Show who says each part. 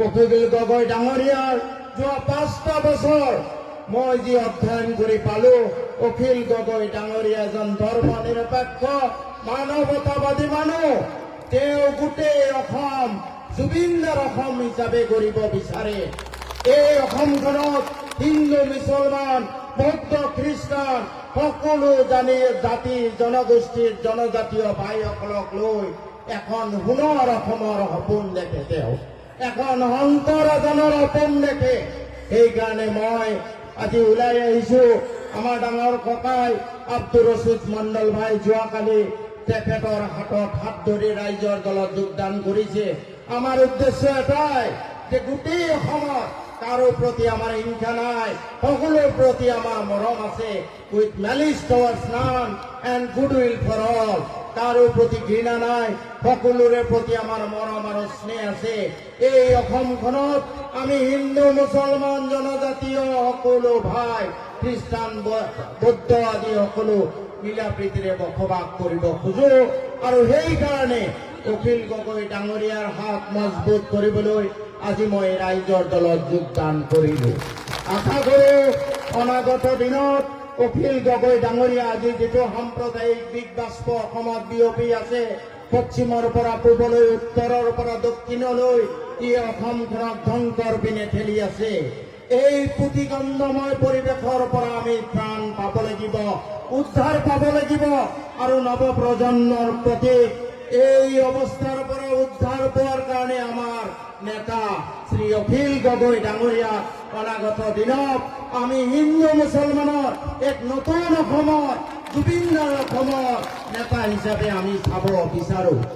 Speaker 1: অখিল গগৈ ডাঙৰীয়াৰ যোৱা 5টা বছৰ মই যি অধ্যয়ন কৰি পালো, অখিল গগৈ ডাঙৰীয়া এজন ধৰ্ম নিৰপেক্ষ মানৱতাবাদী মানুহ। তেওঁ গোটেই অসম জুবিনদাৰ অসম হিচাপে কৰিব বিচাৰে। এই অসমখনত হিন্দু, মুছলমান, বৌদ্ধ, খ্ৰীষ্টান সকলো জাতি জনগোষ্ঠীৰ জনজাতীয় ভাইসকলক লৈ এখন সোণৰ অসমৰ সপোন দেখে তেওঁ, এখন শংকৰজনৰ সপোন দেখে। সেইকাৰণে মই আজি ওলাই আহিছো। আমাৰ ডাঙৰ ককাই আব্দুৰ ৰছিদ মণ্ডল ভাই যোৱাকালি তেখেতৰ হাতত হাত ধৰি ৰাইজৰ দলত যোগদান কৰিছে। আমাৰ উদ্দেশ্য এটাই যে গোটেই অসমত কাৰো প্ৰতি আমাৰ হিংসা নাই, সকলোৰ প্ৰতি আমাৰ মৰম আছে। With malice towards none and goodwill for all. কাৰো প্ৰতি ঘৃণা নাই, সকলোৰে প্ৰতি আমাৰ মৰম আৰু স্নেহ আছে। এই অসমখনত আমি হিন্দু, মুছলমান, জনজাতীয় সকলো ভাই, খ্ৰীষ্টান, বৌদ্ধ আদি সকলো মিলা প্ৰীতিৰে বসবাস কৰিব খোজো। আৰু সেইকাৰণে অখিল গগৈ ডাঙৰীয়াৰ হাত মজবুত কৰিবলৈ আজি মই ৰাইজৰ দলত যোগদান কৰিলো। আশা কৰো অনাগত দিনত অখিল গগৈ ডাঙৰীয়া আজি যিটো সাম্প্ৰদায়িক দিগবাষ্প অসমত বিয়পি আছে, পশ্চিমৰ পৰা পূবলৈ, উত্তৰৰ পৰা দক্ষিণলৈ ই অসমখনক ধ্বংসৰ পিনে ঠেলি আছে। এই পুতিগন্ধময় পৰিৱেশৰ পৰা আমি ত্ৰাণ পাব লাগিব, উদ্ধাৰ পাব লাগিব। আৰু নৱপ্ৰজন্মৰ প্ৰতি এই অৱস্থাৰ পৰা উদ্ধাৰ পোৱাৰ কাৰণে আমাৰ নেতা শ্ৰী অখিল গগৈ ডাঙৰীয়া অনাগত দিনত আমি হিন্দু মুছলমানৰ এক নতুন অসমৰ, জুবিনদাৰ অসমৰ নেতা হিচাপে আমি চাব বিচাৰো।